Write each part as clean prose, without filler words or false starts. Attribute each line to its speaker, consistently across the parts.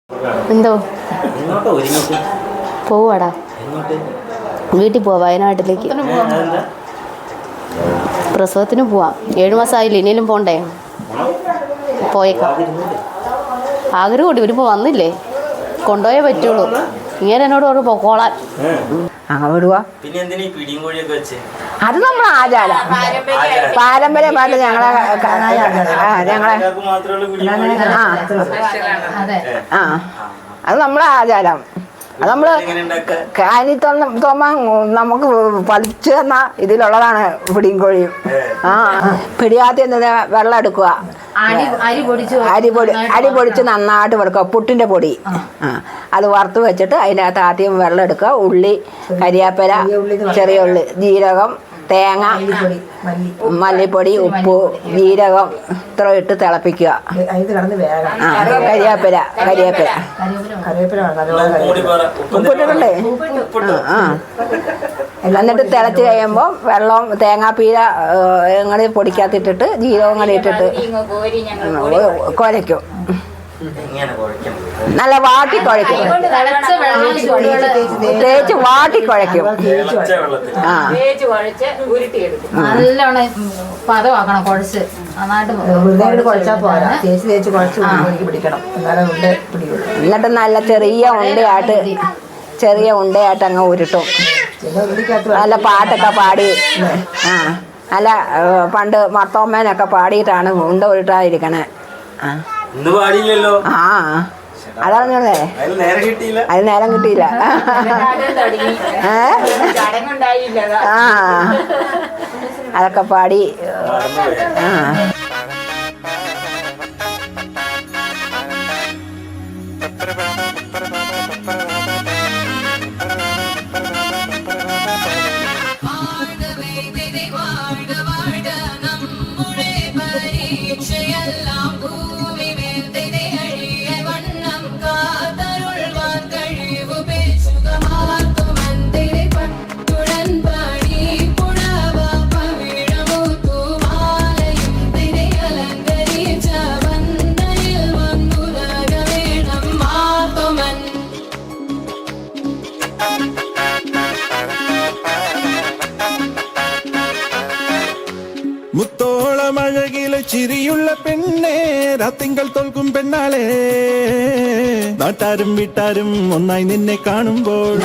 Speaker 1: എന്തോ പോവാടാ, വീട്ടിൽ പോവാ, വയനാട്ടിലേക്ക് പ്രസവത്തിന് പോവാം. 7 മാസമായില്ല, ഇനിയും പോണ്ടേ? പോയേക്കാം. ആഗ്രഹം കൂടി ഇവരിപ്പോൾ വന്നില്ലേ, കൊണ്ടുപോയേ പറ്റുള്ളൂ. ഇങ്ങനെ എന്നോട് പറഞ്ഞു പൊക്കോളാൻ.
Speaker 2: അത് നമ്മളെ ആചാരം, പാരമ്പര്യമായിട്ട് ഞങ്ങളെ അത് നമ്മളെ ആചാരം. അത് നമ്മള് കാനിത്തോമ നമുക്ക് പഠിച്ചു തന്ന ഇതിലുള്ളതാണ് പിടിയും കോഴിയും. പിടിയാദ്യം വെള്ളം എടുക്കുക, അരി പൊടിച്ച് നന്നായിട്ട് വെടുക്കുക, പുട്ടിന്റെ പൊടി. അത് വറുത്ത് വെച്ചിട്ട് അതിനകത്ത് ആദ്യം വെള്ളം എടുക്കുക, ഉള്ളി, കരിയാപ്പല, ചെറിയ ഉള്ളി, ജീരകം, തേങ്ങ, മല്ലിപ്പൊടി, ഉപ്പ്, ജീരകം ഇത്ര ഇട്ട് തിളപ്പിക്കുക. കരിയാപ്പല ഉപ്പിട്ടിട്ടുണ്ടേ. എന്നിട്ട് തിളച്ച് കഴിയുമ്പോൾ വെള്ളം തേങ്ങാപ്പീര ഇങ്ങനെ പൊടിക്കകത്തിട്ടിട്ട് ജീരകം ഇങ്ങനെ ഇട്ടിട്ട് കുഴയ്ക്കും. നല്ല വാട്ടി കുഴയ്ക്കും, തേച്ച് വാട്ടി കുഴയ്ക്കും.
Speaker 1: നല്ലോണം പദമാക്കണം, കുഴച്ച്
Speaker 2: എന്നിട്ട് നല്ല ചെറിയ ഉണ്ടയായിട്ട് അങ്ങ് ഉരുട്ടും. നല്ല പാട്ടൊക്കെ പാടി, നല്ല പണ്ട് മർത്തോമ്മേനൊക്കെ പാടിയിട്ടാണ് ഉണ്ട ഉരുട്ടാതിരിക്കണേ. അതറിഞ്ഞേ, അത് നേരം കിട്ടിയില്ല. അതൊക്കെ പാടി.
Speaker 3: മുത്തോളമഴകിലെ ചിരിയുള്ള പെണ്ണേ, രാത്തിങ്കൾ തോൽക്കും പെണ്ണാളെ, നാട്ടാരും വീട്ടാരും ഒന്നായി നിന്നെ കാണുമ്പോൾ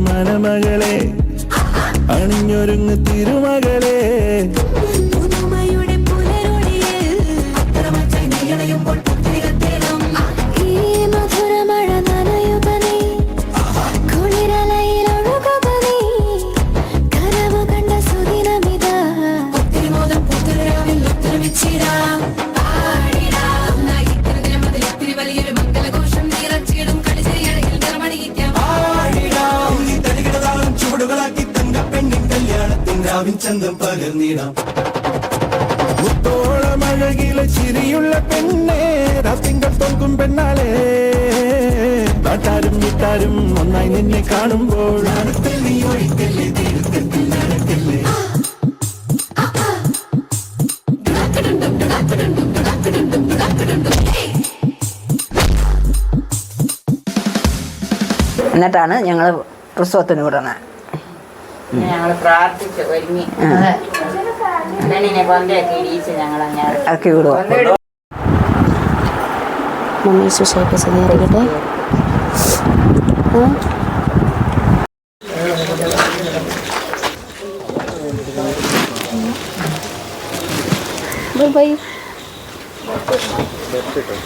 Speaker 3: മനമകളെ, അണിഞ്ഞൊരുങ്ങ് തിരുമകളെ, ചന്തം പകർന്നിടാം. മുത്തോളമഴകിലെ ചിരിയുള്ള പെണ്ണേ, രാത്തിങ്കൾ തോൽക്കും പെണ്ണാളെ, നാട്ടാരും വീട്ടാരും ഒന്നായി നിന്നെ കാണുമ്പോൾ
Speaker 2: എന്നിട്ടാണ് ഞങ്ങൾ പ്രസവത്തിന് വിടുന്നത്.
Speaker 4: ഞങ്ങൾ പ്രാർത്ഥിച്ചു ഒരുങ്ങി
Speaker 2: ആക്കി വിടുക.
Speaker 1: മമ്മി സുശേഖ സന്നിധിക്കട്ടെ. Bye bye.
Speaker 5: ലെഫ്റ്റ് ഇട്ടോ